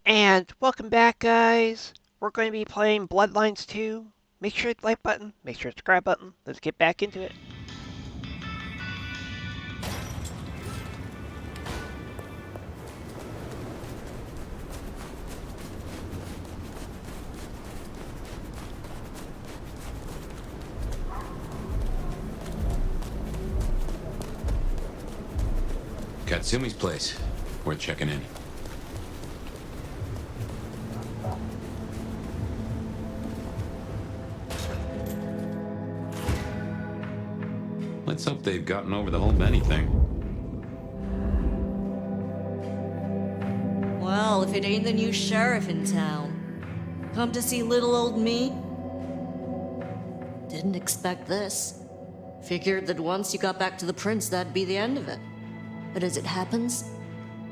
And welcome back, guys. We're going to be playing Bloodlines 2. Make sure to hit the like button, make sure to subscribe button. Let's get back into it. Katsumi's place. Worth checking in. Let's hope they've gotten over the whole Benny thing. Well, if it ain't the new sheriff in town. Come to see little old me? Didn't expect this. Figured that once you got back to the prince, that'd be the end of it. But as it happens,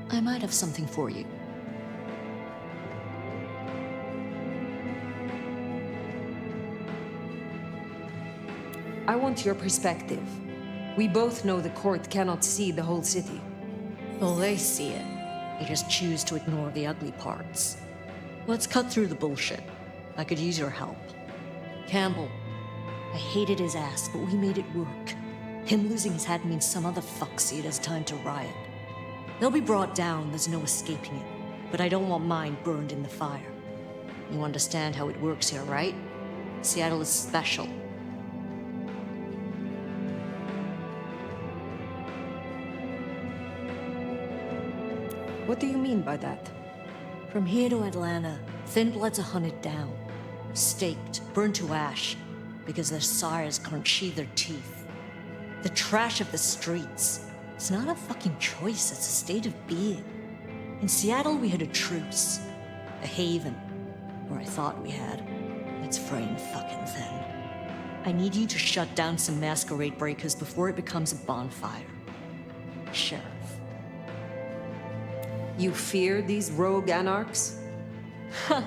I might have something for you. I want your perspective. We both know the court cannot see the whole city. Well, they see it. They just choose to ignore the ugly parts. Let's cut through the bullshit. I could use your help. Campbell. I hated his ass, but we made it work. Him losing his head means some other fuck see it as time to riot. They'll be brought down, there's no escaping it. But I don't want mine burned in the fire. You understand how it works here, right? Seattle is special. What do you mean by that? From here to Atlanta, thin bloods are hunted down, staked, burned to ash, because their sires can't sheathe their teeth. The trash of the streets. It's not a fucking choice, it's a state of being. In Seattle, we had a truce. A haven. Or I thought we had. It's fraying fucking thin. I need you to shut down some masquerade breakers before it becomes a bonfire. Sheriff. You fear these rogue anarchs? Huh.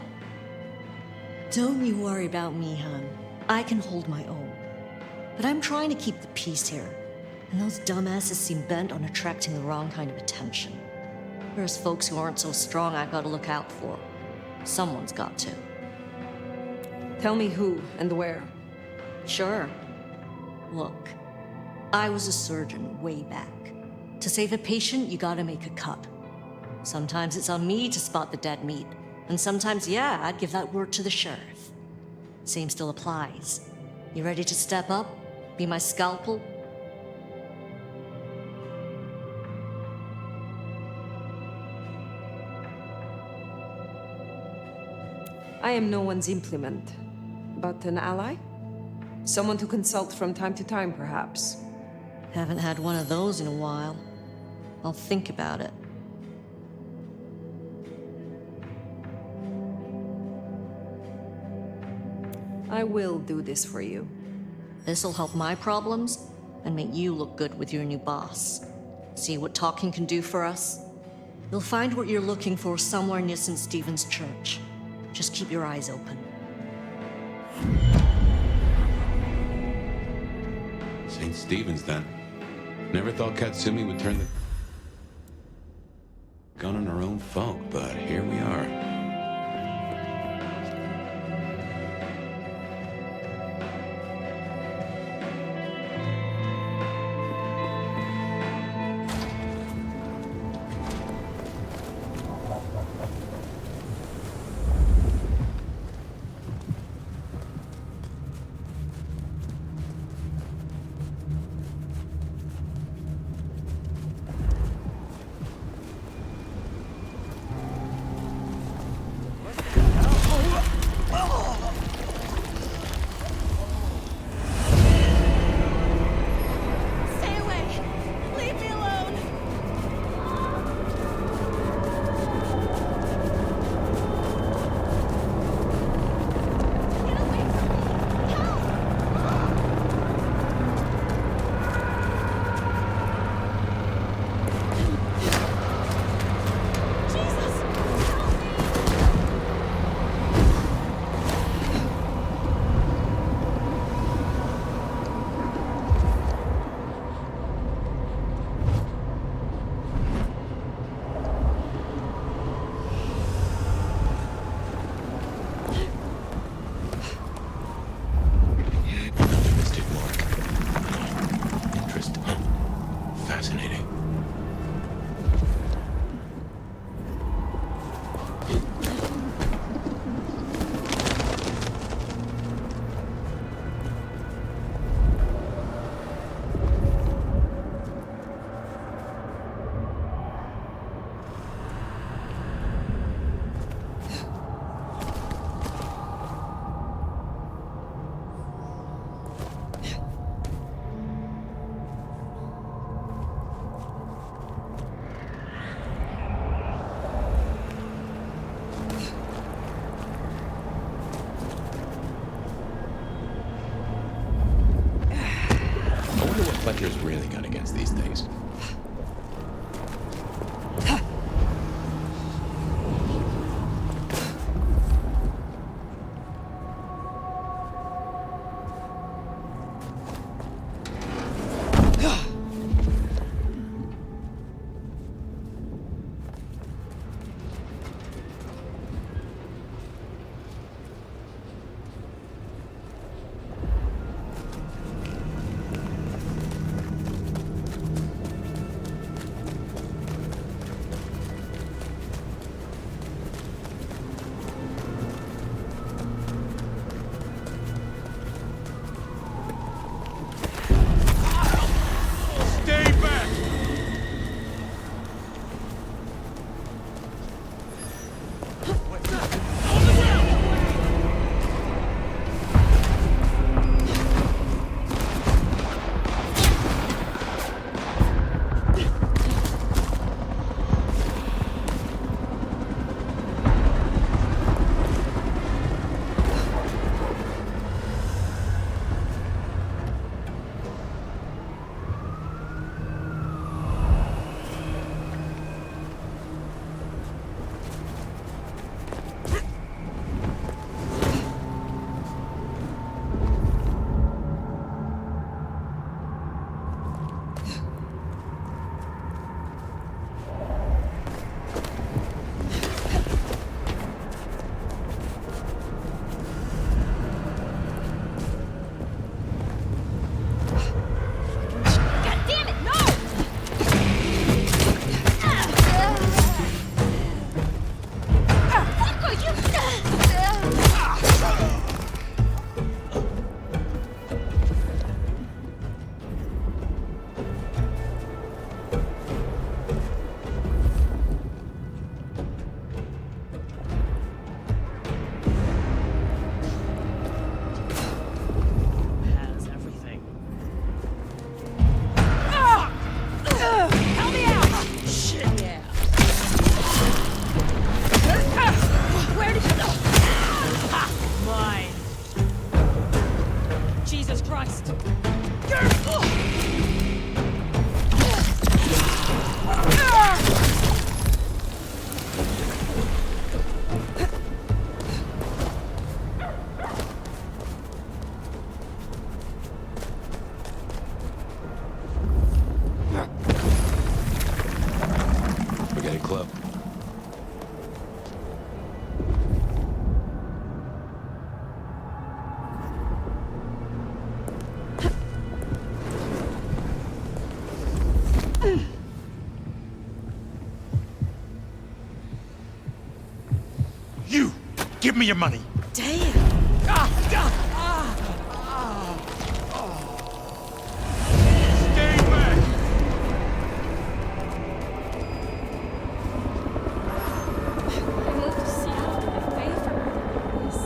Don't you worry about me, hon. I can hold my own. But I'm trying to keep the peace here. And those dumbasses seem bent on attracting the wrong kind of attention. There's folks who aren't so strong I gotta look out for. Someone's got to. Tell me who and where. Sure. Look, I was a surgeon way back. To save a patient, you gotta make a cut. Sometimes it's on me to spot the dead meat. And sometimes, yeah, I'd give that word to the sheriff. Same still applies. You ready to step up? Be my scalpel? I am no one's implement, but an ally? Someone to consult from time to time, perhaps. Haven't had one of those in a while. I'll think about it. I will do this for you. This'll help my problems and make you look good with your new boss. See what talking can do for us? You'll find what you're looking for somewhere near St. Stephen's Church. Just keep your eyes open. St. Stephen's, then. Never thought Katsumi would turn the gun on her own folk, but here we are. I wonder what Fletcher's really got against these things. You! Give me your money! Damn! Stay back! I moved to Seattle. Did they pay for this?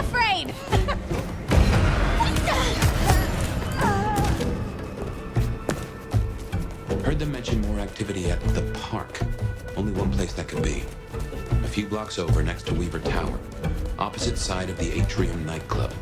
afraid! Heard them mention more activity at the park. Only one place that could be. A few blocks over next to Weaver Tower. Opposite side of the Atrium nightclub.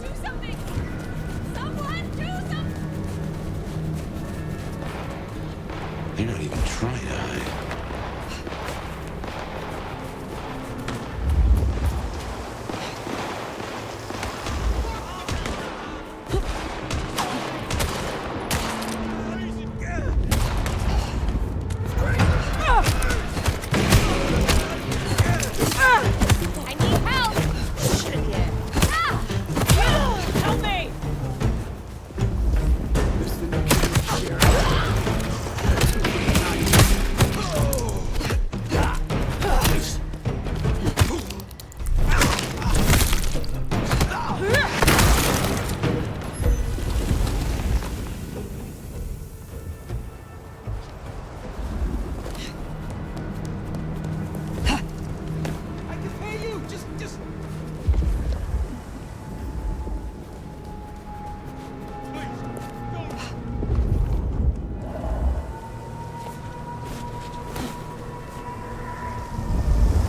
Do something! Someone do something! They're not even trying to hide. I need help! Help me! I can pay you. Just. Please, don't.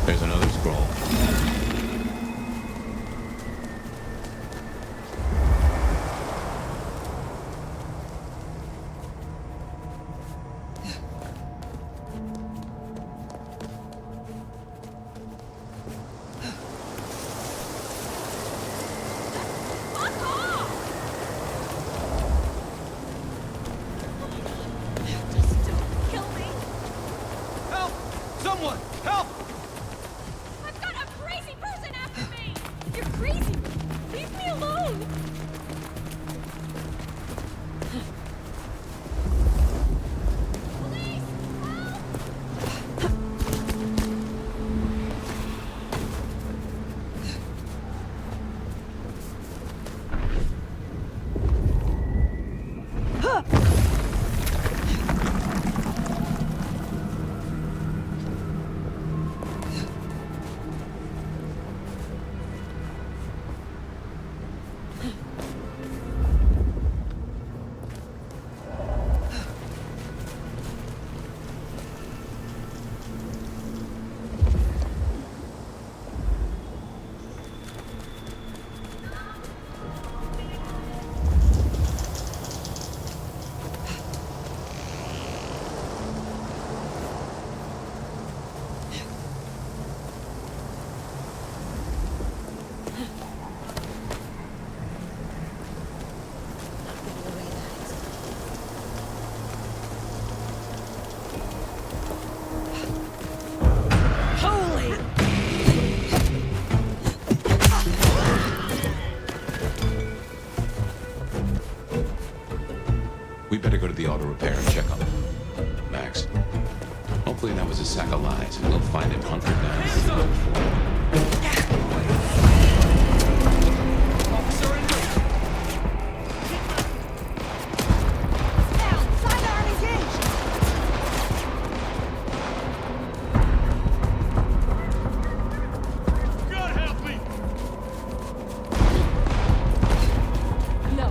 There's another scroll. Fuck off! Just don't kill me! Help! Someone! Help! I've got a crazy person after me! You're crazy! Leave me alone! Police! Help! We better go to the auto repair and check on him. Max. Hopefully that was a sack of lies, and we'll find him hunkered down. Officer in lead. Down! Sidearm engaged! God help me! No,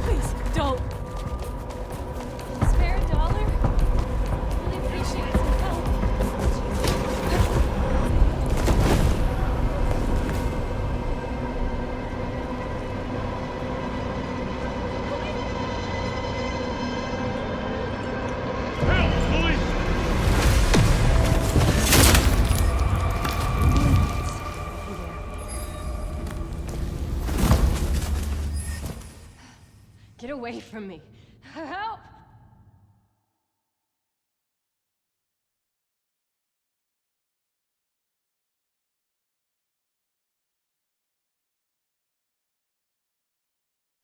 please, don't. Spare a dollar? Really appreciate some help. Help! Police! Get away from me. Help!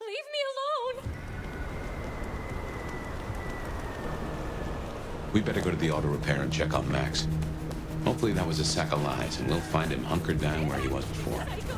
Leave me alone! We better go to the auto repair and check on Max. Hopefully that was a sack of lies, and we'll find him hunkered down where he was before. I go.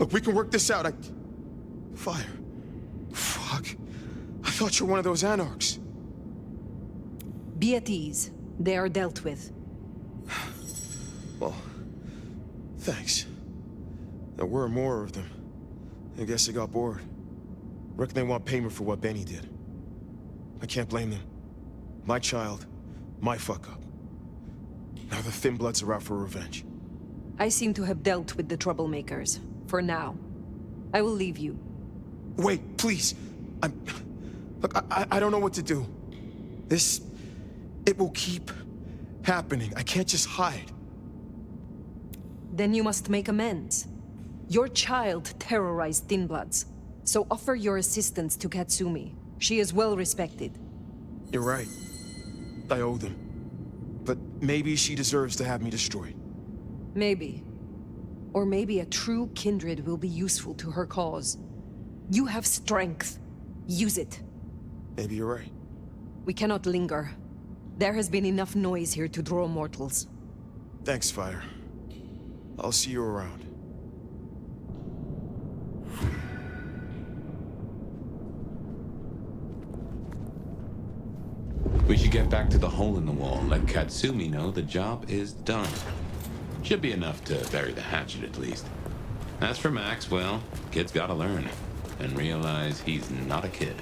Look, we can work this out. Fire. Fuck. I thought you were one of those anarchs. Be at ease. They are dealt with. Well, thanks. There were more of them. I guess they got bored. Reckon they want payment for what Benny did. I can't blame them. My child, my fuck-up. Now the Thin Bloods are out for revenge. I seem to have dealt with the troublemakers. For now. I will leave you. Wait, please. Look, I don't know what to do. It will keep happening. I can't just hide. Then you must make amends. Your child terrorized Thin Bloods, so offer your assistance to Katsumi. She is well respected. You're right. I owe them. But maybe she deserves to have me destroyed. Maybe. Or maybe a true kindred will be useful to her cause. You have strength. Use it. Maybe you're right. We cannot linger. There has been enough noise here to draw mortals. Thanks, Fire. I'll see you around. We should get back to the hole in the wall, let Katsumi know the job is done. Should be enough to bury the hatchet at least. As for Max, well, kid's gotta learn and realize he's not a kid.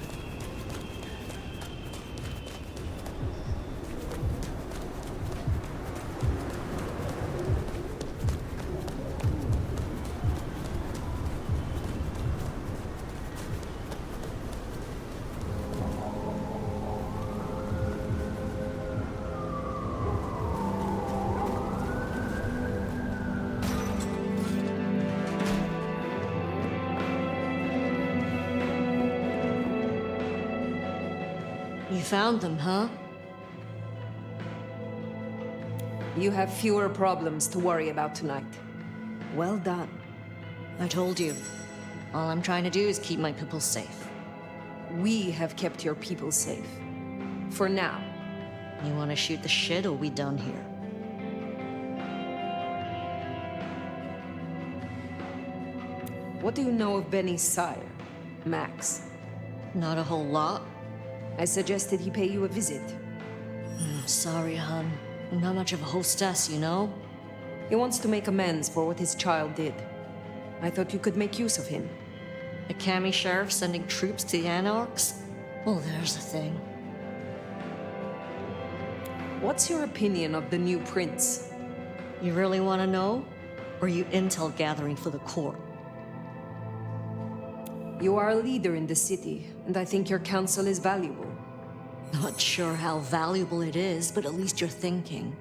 You found them, huh? You have fewer problems to worry about tonight. Well done. I told you. All I'm trying to do is keep my people safe. We have kept your people safe. For now. You want to shoot the shit, or we done here? What do you know of Benny's sire, Max? Not a whole lot. I suggested he pay you a visit. Sorry, hon. I'm not much of a hostess, you know? He wants to make amends for what his child did. I thought you could make use of him. A Kami sheriff sending troops to the Anarchs? Well, there's the thing. What's your opinion of the new prince? You really want to know? Or are you intel gathering for the court? You are a leader in the city, and I think your counsel is valuable. Not sure how valuable it is, but at least you're thinking.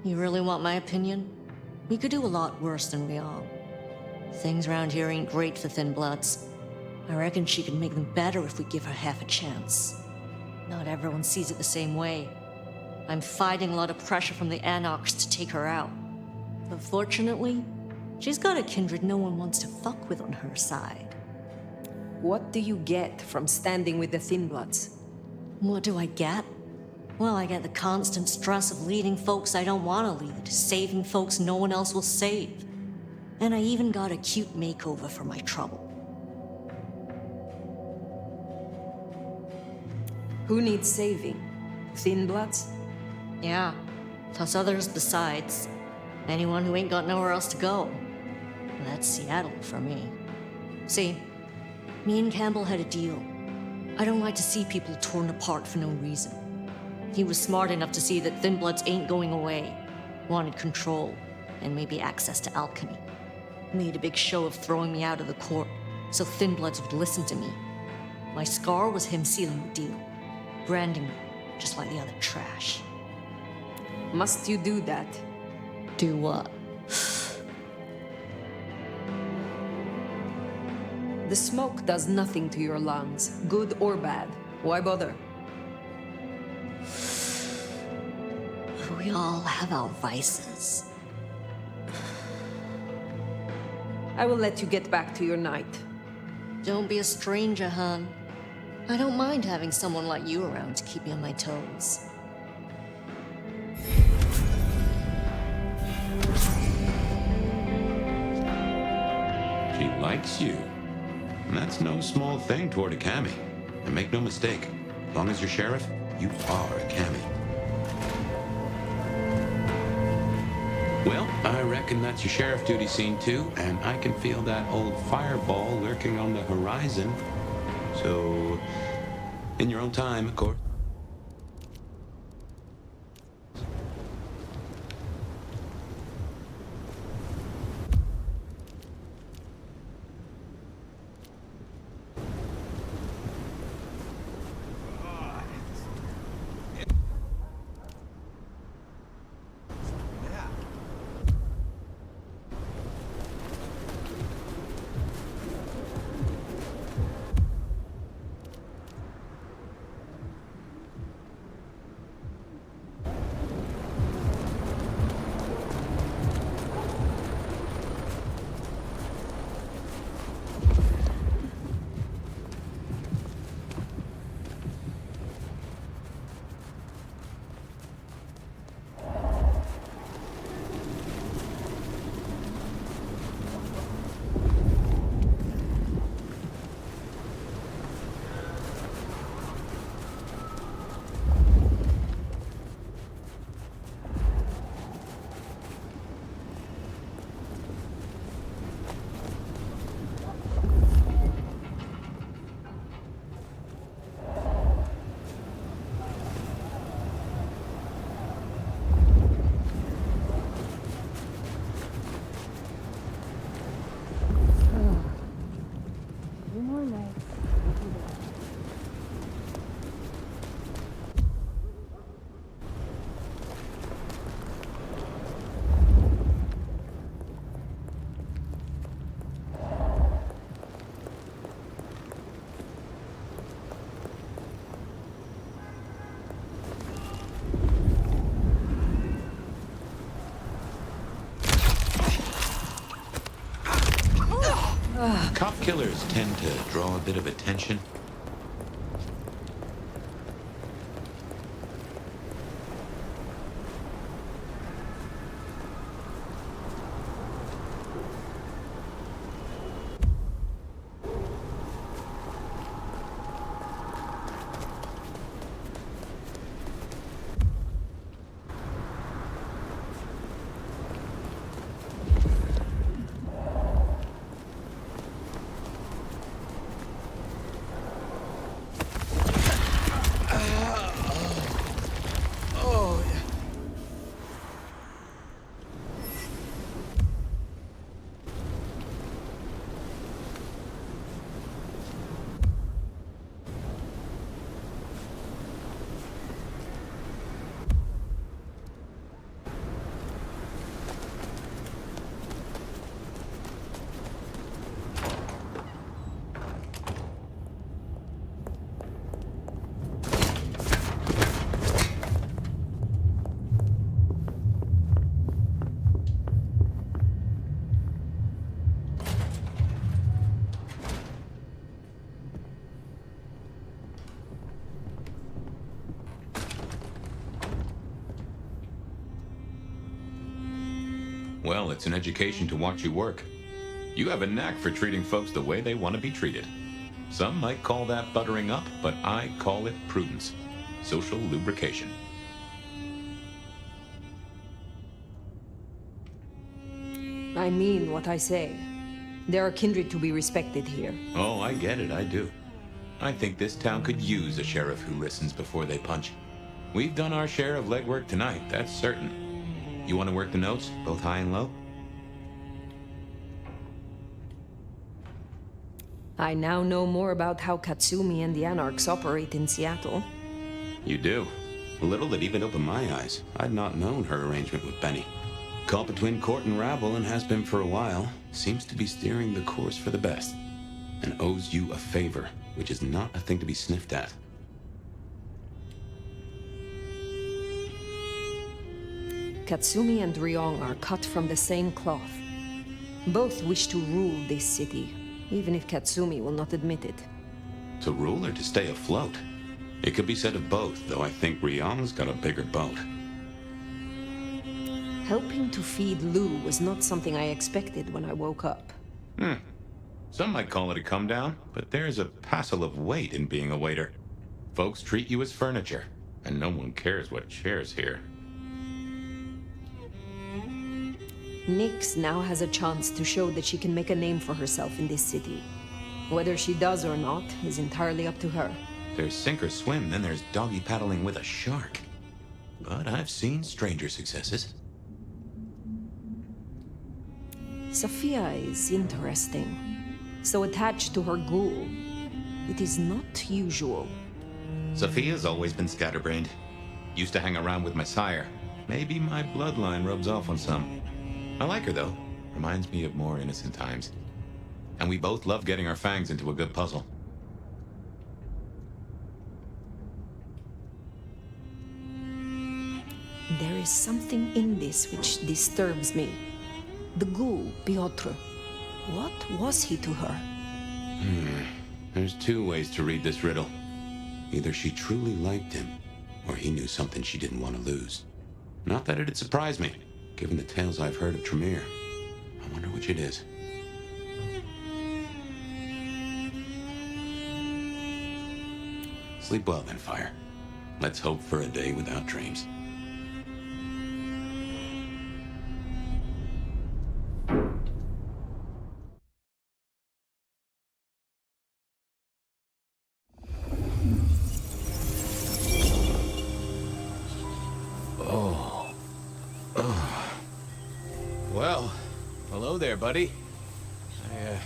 You really want my opinion? We could do a lot worse than we are. Things around here ain't great for Thin Bloods. I reckon she could make them better if we give her half a chance. Not everyone sees it the same way. I'm fighting a lot of pressure from the Anarchs to take her out. But fortunately, she's got a kindred no one wants to fuck with on her side. What do you get from standing with the Thin Bloods? What do I get? Well, I get the constant stress of leading folks I don't want to lead, saving folks no one else will save. And I even got a cute makeover for my trouble. Who needs saving? Thin Bloods? Yeah, plus others besides. Anyone who ain't got nowhere else to go. That's Seattle for me. See, me and Campbell had a deal. I don't like to see people torn apart for no reason. He was smart enough to see that Thin Bloods ain't going away. Wanted control, and maybe access to alchemy. Made a big show of throwing me out of the court, so Thin Bloods would listen to me. My scar was him sealing the deal. Branding me, just like the other trash. Must you do that? Do what? The smoke does nothing to your lungs, good or bad. Why bother? We all have our vices. I will let you get back to your night. Don't be a stranger, hon. I don't mind having someone like you around to keep me on my toes. She likes you. And that's no small thing toward a Cammy. And make no mistake, as long as you're sheriff, you are a Cammy. Well, I reckon that's your sheriff duty scene too, and I can feel that old fireball lurking on the horizon. So, in your own time, of course. Cop killers tend to draw a bit of attention. Well, it's an education to watch you work. You have a knack for treating folks the way they want to be treated. Some might call that buttering up, but I call it prudence. Social lubrication. I mean what I say. There are kindred to be respected here. Oh, I get it, I do. I think this town could use a sheriff who listens before they punch. We've done our share of legwork tonight, that's certain. You want to work the notes, both high and low? I now know more about how Katsumi and the Anarchs operate in Seattle. You do. A little that even opened my eyes. I'd not known her arrangement with Benny. Caught between court and rabble and has been for a while. Seems to be steering the course for the best. And owes you a favor, which is not a thing to be sniffed at. Katsumi and Ryong are cut from the same cloth. Both wish to rule this city, even if Katsumi will not admit it. To rule or to stay afloat? It could be said of both, though I think Ryong's got a bigger boat. Helping to feed Lu was not something I expected when I woke up. Some might call it a come down, but there's a passel of weight in being a waiter. Folks treat you as furniture, and no one cares what shares here. Nyx now has a chance to show that she can make a name for herself in this city. Whether she does or not is entirely up to her. There's sink or swim, then there's doggy paddling with a shark. But I've seen stranger successes. Sophia is interesting. So attached to her ghoul. It is not usual. Sophia's always been scatterbrained. Used to hang around with my sire. Maybe my bloodline rubs off on some. I like her, though. Reminds me of more innocent times. And we both love getting our fangs into a good puzzle. There is something in this which disturbs me. The ghoul, Piotr. What was he to her? There's two ways to read this riddle. Either she truly liked him, or he knew something she didn't want to lose. Not that it'd surprise me, given the tales I've heard of Tremere. I wonder which it is. Sleep well then, Fire. Let's hope for a day without dreams. Well, hello there, buddy. I,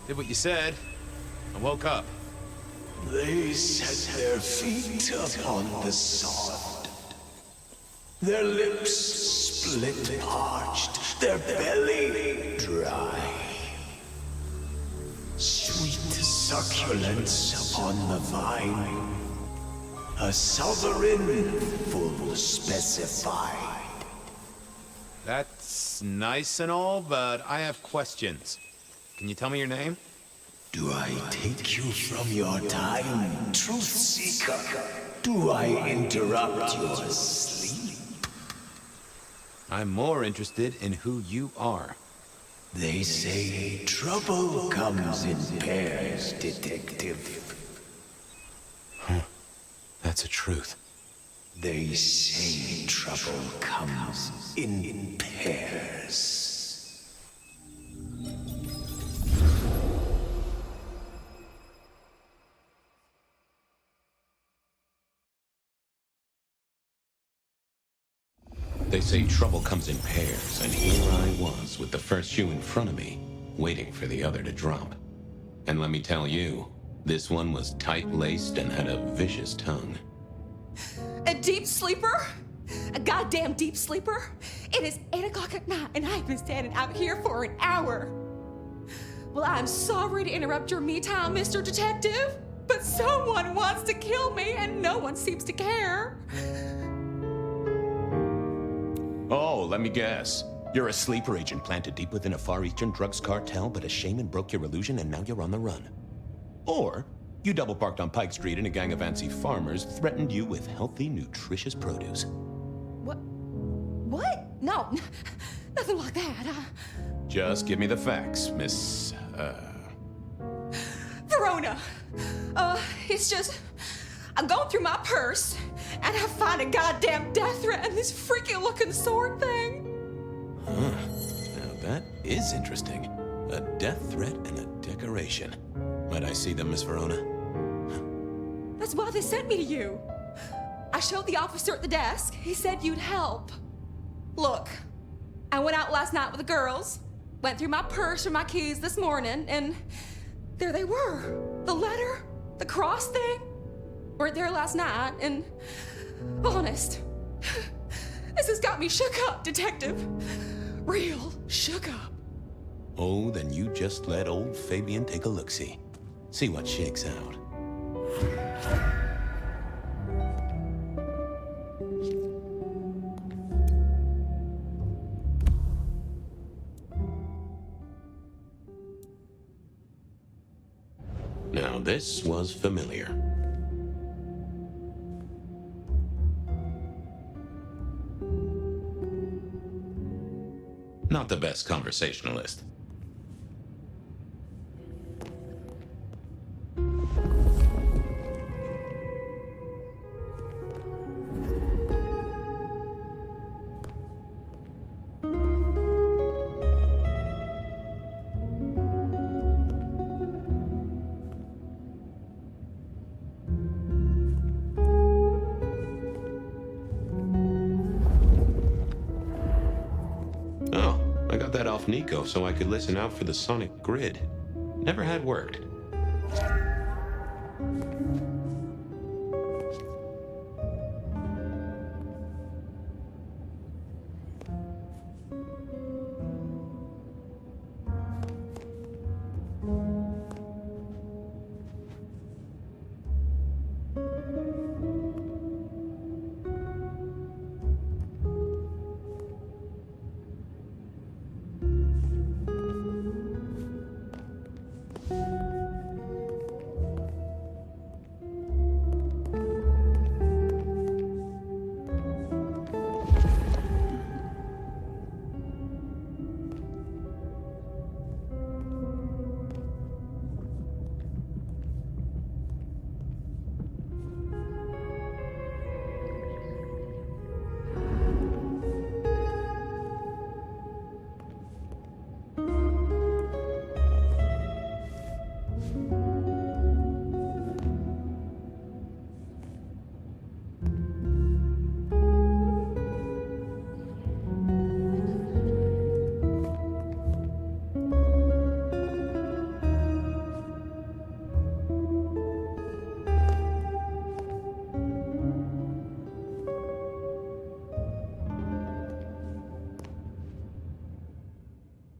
did what you said. I woke up. They set their feet upon the sod. Their lips split parched, their belly dry. Sweet succulence upon the vine. A sovereign full specified. That's nice and all, but I have questions. Can you tell me your name? Do I take you from your time, truth seeker? Do I interrupt your sleep? I'm more interested in who you are. They say trouble comes in pairs, detective. That's a truth. They say trouble comes in pairs. They say trouble comes in pairs, and here I was with the first shoe in front of me, waiting for the other to drop. And let me tell you, this one was tight-laced and had a vicious tongue. A deep sleeper? A goddamn deep sleeper? It is 8 o'clock at night and I've been standing out here for an hour. Well, I'm sorry to interrupt your me time, Mr. Detective, but someone wants to kill me and no one seems to care. Oh, let me guess. You're a sleeper agent planted deep within a Far Eastern drugs cartel, but a shaman broke your illusion and now you're on the run. Or you double parked on Pike Street and a gang of antsy farmers threatened you with healthy, nutritious produce. What? No, nothing like that. Just give me the facts, Miss, Verona. It's just, I'm going through my purse and I find a goddamn death threat and this freaky looking sword thing. Now that is interesting. A death threat and a decoration. Might I see them, Miss Verona? That's why they sent me to you. I showed the officer at the desk. He said you'd help. Look, I went out last night with the girls, went through my purse for my keys this morning, and there they were. The letter, the cross thing, weren't there last night, and honest, this has got me shook up, Detective. Real shook up. Oh, then you just let old Fabien take a look-see. See what shakes out. Now this was familiar. Not the best conversationalist. off Nico so I could listen out for the sonic grid. Never had worked.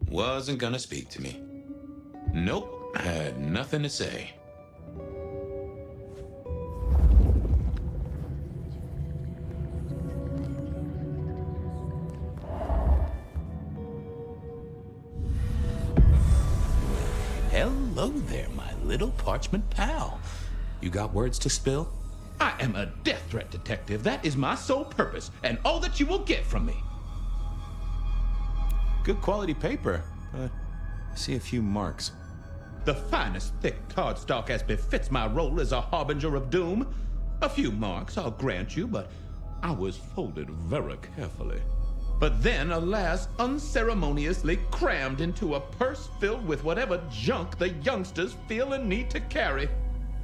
Wasn't gonna speak to me. Nope, had nothing to say. Hello there, my little parchment pal. You got words to spill? I am a death threat detective. That is my sole purpose, and all that you will get from me. Good quality paper, but I see a few marks. The finest thick cardstock as befits my role as a harbinger of doom. A few marks, I'll grant you, but I was folded very carefully. But then, alas, unceremoniously crammed into a purse filled with whatever junk the youngsters feel a need to carry.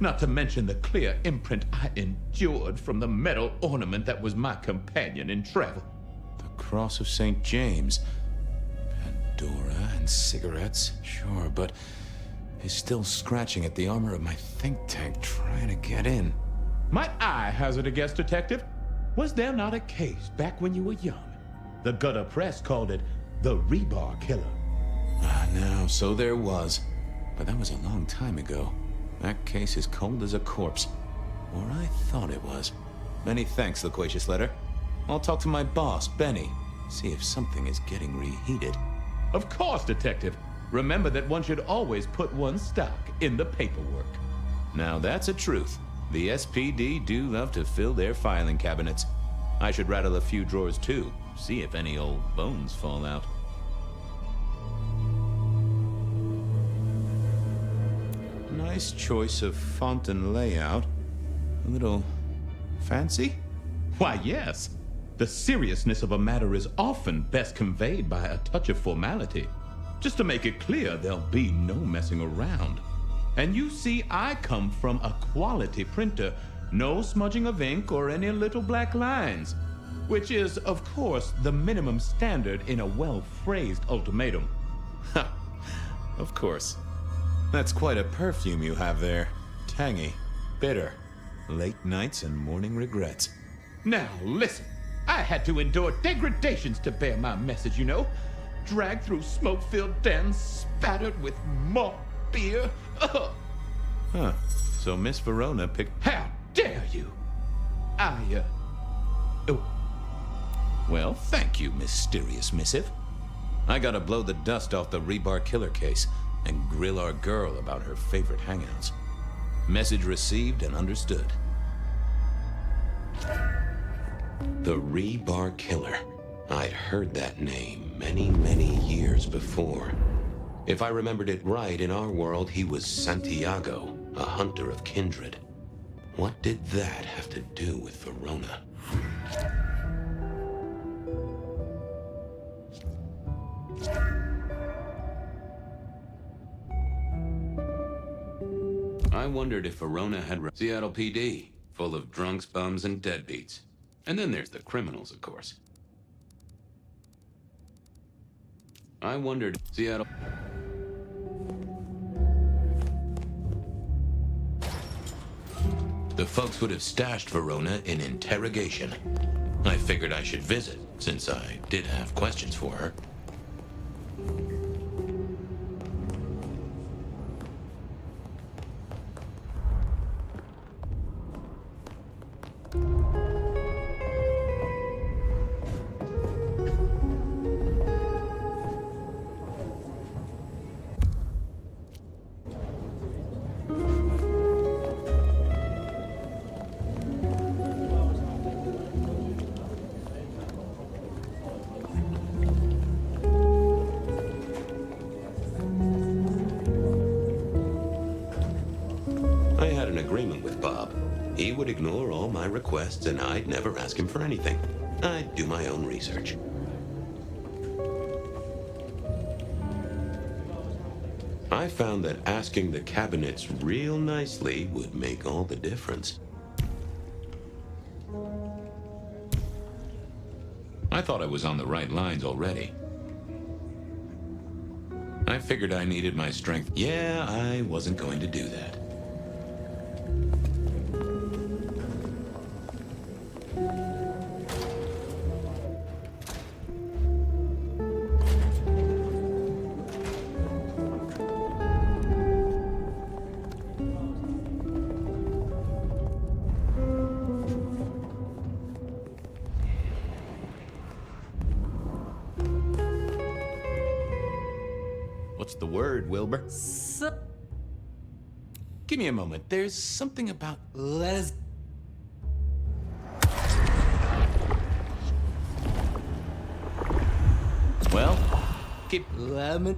Not to mention the clear imprint I endured from the metal ornament that was my companion in travel. The Cross of St. James. Pandora and cigarettes, sure, but he's still scratching at the armor of my think tank trying to get in. Might I hazard a guess, detective? Was there not a case back when you were young? The gutter press called it the rebar killer. No, so there was. But that was a long time ago. That case is cold as a corpse. Or I thought it was. Many thanks, Loquacious Letter. I'll talk to my boss, Benny. See if something is getting reheated. Of course, detective. Remember that one should always put one's stock in the paperwork. Now that's a truth. The SPD do love to fill their filing cabinets. I should rattle a few drawers too. See if any old bones fall out. Nice choice of font and layout. A little fancy? Why, yes. The seriousness of a matter is often best conveyed by a touch of formality. Just to make it clear, there'll be no messing around. And you see, I come from a quality printer. No smudging of ink or any little black lines. Which is, of course, the minimum standard in a well-phrased ultimatum. Ha! Of course. That's quite a perfume you have there. Tangy, bitter, late nights and morning regrets. Now, listen. I had to endure degradations to bear my message, you know. Dragged through smoke-filled dens, spattered with malt beer. Ugh. Huh. So Miss Verona picked... How dare you? Oh. Well, thank you, mysterious missive. I gotta blow the dust off the rebar killer case and grill our girl about her favorite hangouts. Message received and understood. The Rebar Killer. I'd heard that name many, many years before. If I remembered it right, in our world, he was Santiago, a hunter of kindred. What did that have to do with Verona? I wondered if Verona had... Seattle PD, full of drunks, bums, and deadbeats. And then there's the criminals, of course. I wondered, Seattle. The folks would have stashed Verona in interrogation. I figured I should visit, since I did have questions for her. I had an agreement with Bob. He would ignore all my requests and I'd never ask him for anything. I'd do my own research. I found that asking the cabinets real nicely would make all the difference. I thought I was on the right lines already. I figured I needed my strength. Yeah, I wasn't going to do that. What's the word, Wilbur? Give me a moment. There's something about les... Well, keep lemon.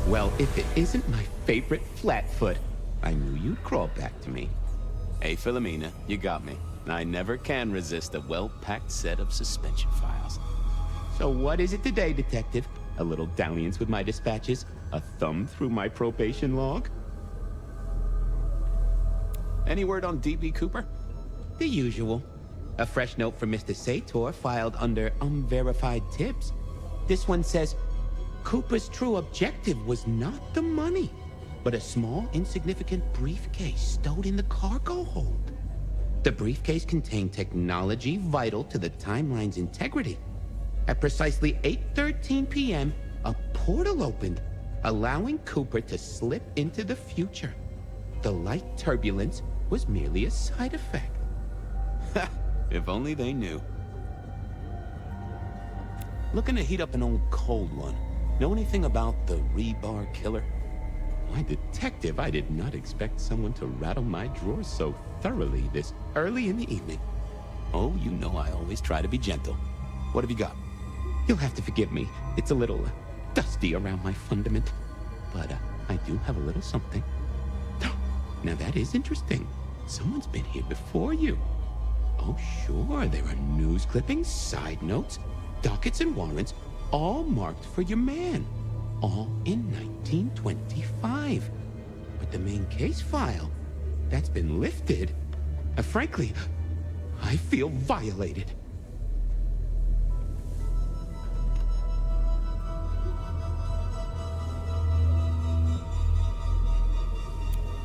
Well, if it isn't my favorite Flatfoot, I knew you'd crawl back to me. Hey, Philomena, you got me. I never can resist a well-packed set of suspension files. So what is it today, Detective? A little dalliance with my dispatches? A thumb through my probation log? Any word on D.B. Cooper? The usual. A fresh note from Mr. Sator filed under unverified tips. This one says, Cooper's true objective was not the money, but a small, insignificant briefcase stowed in the cargo hold. The briefcase contained technology vital to the timeline's integrity. At precisely 8:13 p.m., a portal opened, allowing Cooper to slip into the future. The light turbulence was merely a side effect. Ha! If only they knew. Looking to heat up an old cold one. Know anything about the rebar killer? Why, Detective, I did not expect someone to rattle my drawers so thoroughly this early in the evening. Oh, you know I always try to be gentle. What have you got? You'll have to forgive me. It's a little dusty around my fundament. But I do have a little something. Now that is interesting. Someone's been here before you. Oh, sure, there are news clippings, side notes, dockets and warrants, all marked for your man. All in 1925. But the main case file, that's been lifted. Frankly, I feel violated.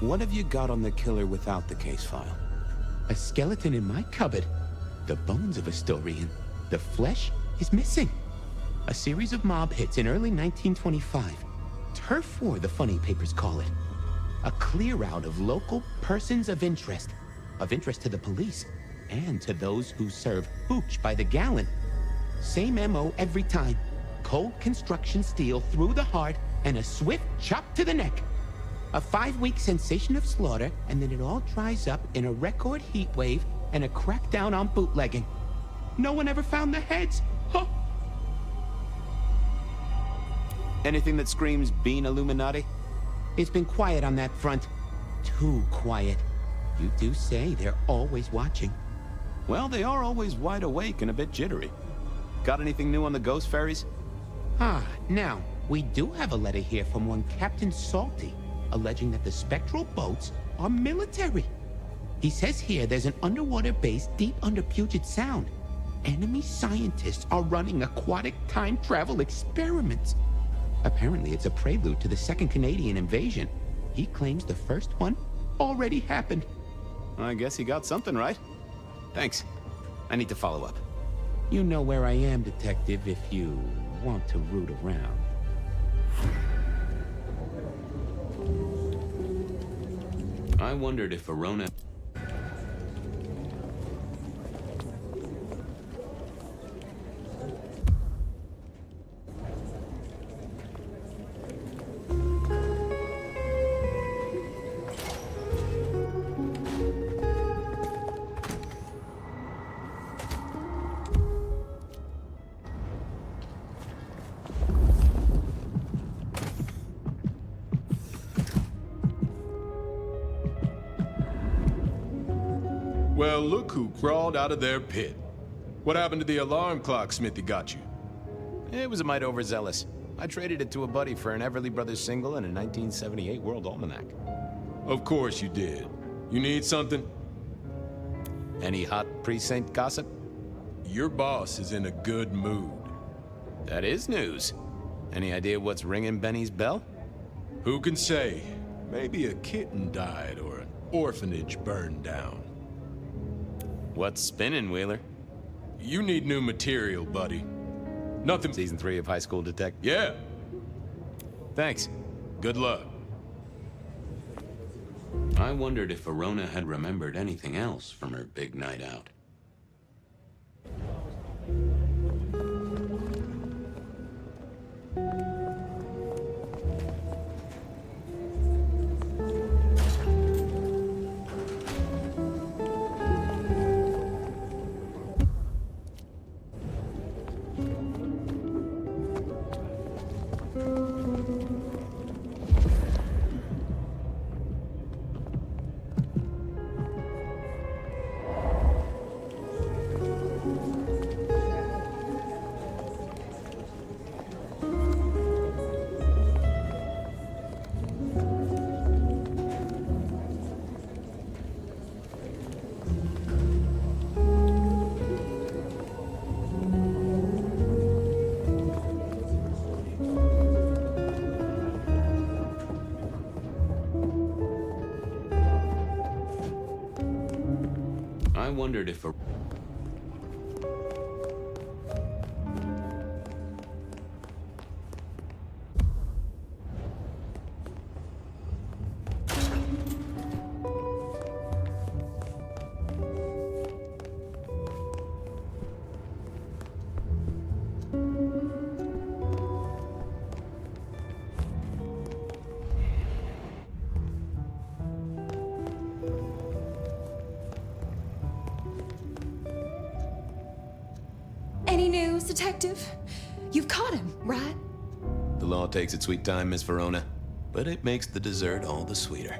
What have you got on the killer without the case file? A skeleton in my cupboard. The bones of a Storian. The flesh is missing. A series of mob hits in early 1925. Turf war, the funny papers call it. A clear out of local persons of interest to the police, and to those who serve hooch by the gallon. Same MO every time. Cold construction steel through the heart, and a swift chop to the neck. A 5-week sensation of slaughter, and then it all dries up in a record heat wave and a crackdown on bootlegging. No one ever found the heads. Huh? Anything that screams Bean Illuminati? It's been quiet on that front. Too quiet. You do say they're always watching. Well, they are always wide awake and a bit jittery. Got anything new on the ghost ferries? Now, we do have a letter here from one Captain Salty, alleging that the spectral boats are military. He says here there's an underwater base deep under Puget Sound. Enemy scientists are running aquatic time travel experiments. Apparently, it's a prelude to the Second Canadian invasion. He claims the first one already happened. I guess he got something right. Thanks. I need to follow up. You know where I am, Detective, if you want to root around. I wondered if Verona... Well, look who crawled out of their pit. What happened to the alarm clock Smithy got you? It was a mite overzealous. I traded it to a buddy for an Everly Brothers single and a 1978 World Almanac. Of course you did. You need something? Any hot precinct gossip? Your boss is in a good mood. That is news. Any idea what's ringing Benny's bell? Who can say? Maybe a kitten died or an orphanage burned down. What's spinning, Wheeler? You need new material, buddy. Nothing. Season 3 of High School Detective? Yeah. Thanks. Good luck. I wondered if Verona had remembered anything else from her big night out. I wondered if... Any news, Detective? You've caught him, right? The law takes its sweet time, Miss Verona, but it makes the dessert all the sweeter.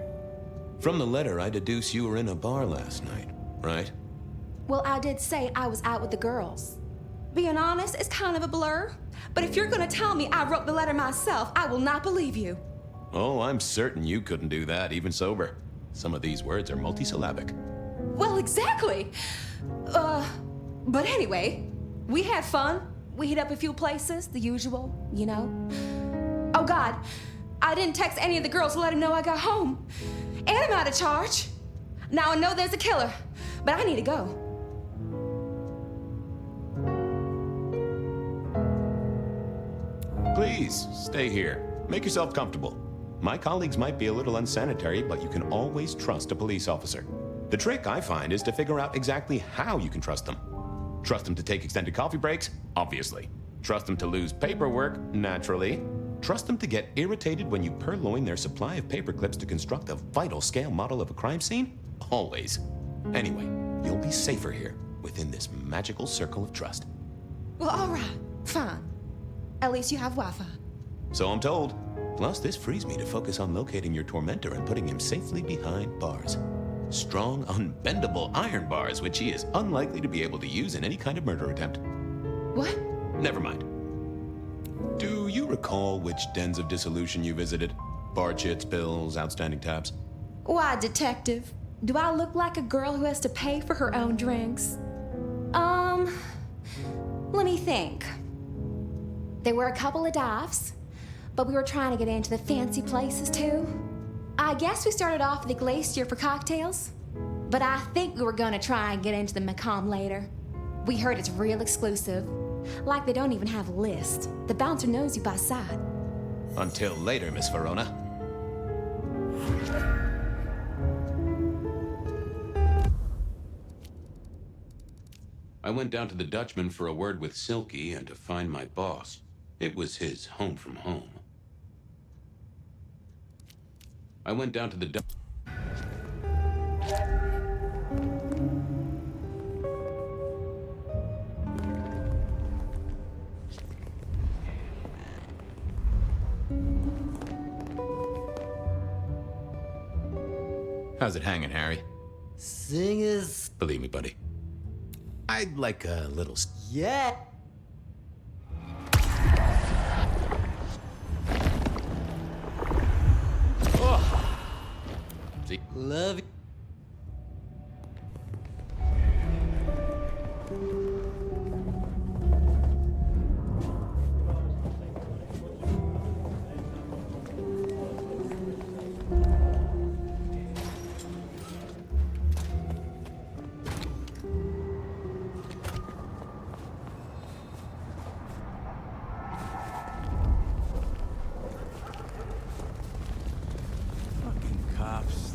From the letter, I deduce you were in a bar last night, right? Well, I did say I was out with the girls. Being honest, it's kind of a blur. But if you're gonna tell me I wrote the letter myself, I will not believe you. Oh, I'm certain you couldn't do that, even sober. Some of these words are multisyllabic. Well, exactly. But anyway, we had fun. We hit up a few places, the usual, you know. Oh God, I didn't text any of the girls to let them know I got home. And I'm out of charge. Now I know there's a killer, but I need to go. Please, stay here. Make yourself comfortable. My colleagues might be a little unsanitary, but you can always trust a police officer. The trick, I find, is to figure out exactly how you can trust them. Trust them to take extended coffee breaks? Obviously. Trust them to lose paperwork? Naturally. Trust them to get irritated when you purloin their supply of paper clips to construct a vital scale model of a crime scene? Always. Anyway, you'll be safer here, within this magical circle of trust. Well, all right, fine. At least you have Wi-Fi. So I'm told. Plus, this frees me to focus on locating your tormentor and putting him safely behind bars. Strong, unbendable iron bars, which he is unlikely to be able to use in any kind of murder attempt. What? Never mind. Do you recall which dens of dissolution you visited? Bar chits, bills, outstanding tabs? Why, Detective? Do I look like a girl who has to pay for her own drinks? Let me think. There were a couple of dives, but we were trying to get into the fancy places too. I guess we started off at the Glacier for cocktails, but I think we were gonna try and get into the Macomb later. We heard it's real exclusive. Like they don't even have a list. The bouncer knows you by sight. Until later, Miss Verona. I went down to the Dutchman for a word with Silky and to find my boss. It was his home from home. I went down to the How's it hanging, Harry? Singers. Believe me, buddy. I'd like a little... Yeah. Oh. See? Love you. Cops.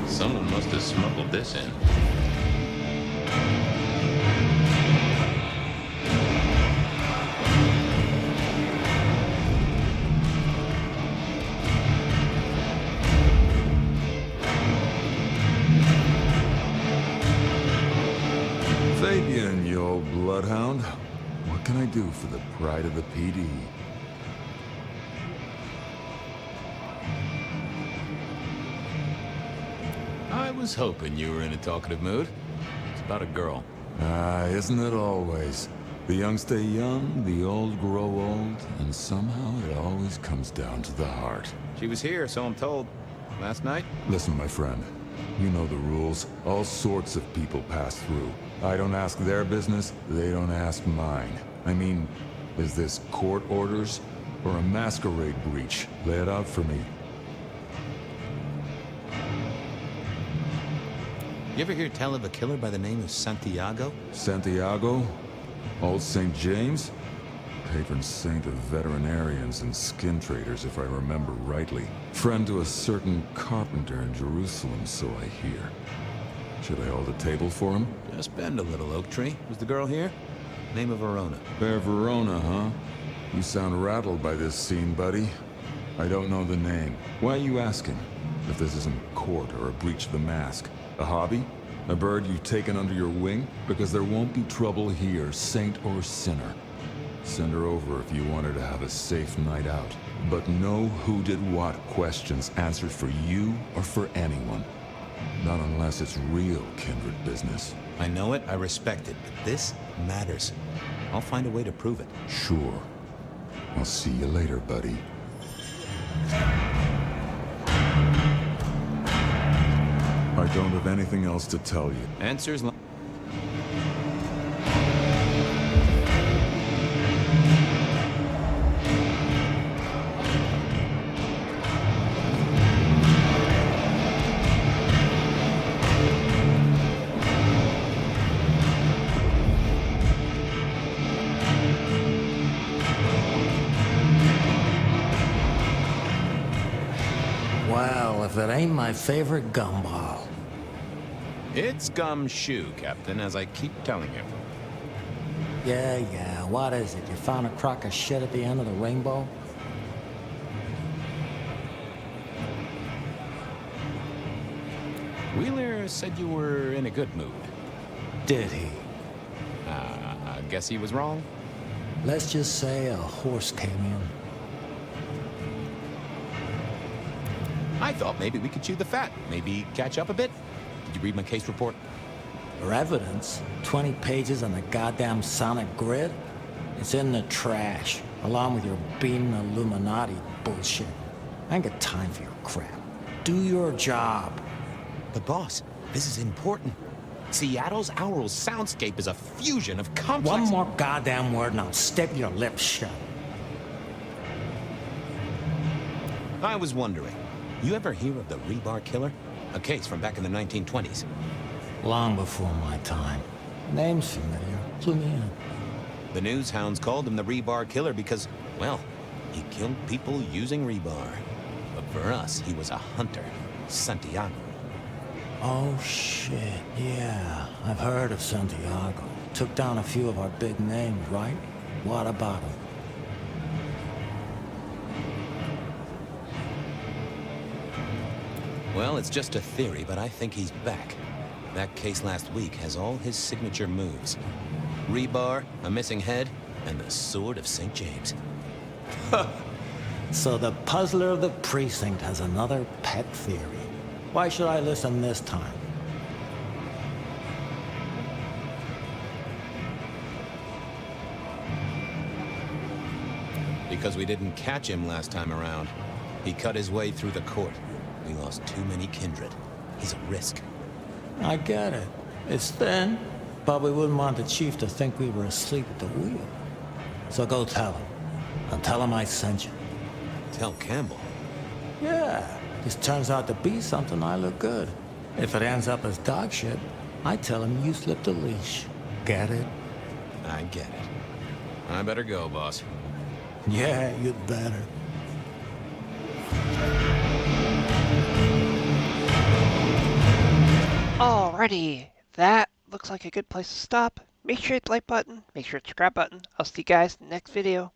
Someone must have smuggled this in. Fabien, you old bloodhound. What can I do for the pride of the PD? I was hoping you were in a talkative mood. It's about a girl. Ah, isn't it always? The young stay young, the old grow old, and somehow it always comes down to the heart. She was here, so I'm told. Last night? Listen, my friend. You know the rules. All sorts of people pass through. I don't ask their business, they don't ask mine. I mean, is this court orders or a masquerade breach? Lay it out for me. You ever hear tell of a killer by the name of Santiago? Santiago? Old St. James? Patron saint of veterinarians and skin traders, if I remember rightly. Friend to a certain carpenter in Jerusalem, so I hear. Should I hold a table for him? Just bend a little, Oak Tree. Was the girl here? Name of Verona. Fair Verona, huh? You sound rattled by this scene, buddy. I don't know the name. Why are you asking? If this isn't court or a breach of the mask. A hobby? A bird you've taken under your wing? Because there won't be trouble here, saint or sinner. Send her over if you want her to have a safe night out. But no who did what questions answered for you or for anyone. Not unless it's real kindred business. I know it, I respect it, but this matters. I'll find a way to prove it. Sure. I'll see you later, buddy. I don't have anything else to tell you. Answers... Well, if it ain't my favorite gumball. It's gumshoe, Captain, as I keep telling you. Yeah, what is it? You found a crock of shit at the end of the rainbow? Wheeler said you were in a good mood. Did he? I guess he was wrong. Let's just say a horse came in. I thought maybe we could chew the fat, maybe catch up a bit. Did you read my case report? For evidence, 20 pages on the goddamn sonic grid? It's in the trash, along with your beam Illuminati bullshit. I ain't got time for your crap. Do your job. But boss, this is important. Seattle's aural soundscape is a fusion of complex... One more goddamn word and I'll step your lips shut. I was wondering, you ever hear of the rebar killer? A case from back in the 1920s. Long before my time. Name's familiar. Clue me in. The news hounds called him the rebar killer because, well, he killed people using rebar. But for us, he was a hunter. Santiago. Oh, shit. Yeah, I've heard of Santiago. Took down a few of our big names, right? What about him? Well, it's just a theory, but I think he's back. That case last week has all his signature moves. Rebar, a missing head, and the Sword of St. James. So the puzzler of the precinct has another pet theory. Why should I listen this time? Because we didn't catch him last time around. He cut his way through the court. We lost too many kindred. He's a risk. I get it. It's thin, but we wouldn't want the chief to think we were asleep at the wheel. So go tell him. I'll tell him I sent you. Tell Campbell? Yeah, this turns out to be something I look good. If it ends up as dog shit, I tell him you slipped a leash. Get it? I get it. I better go, boss. Yeah, you'd better. Alrighty, that looks like a good place to stop. Make sure you hit the like button, make sure to subscribe button. I'll see you guys in the next video.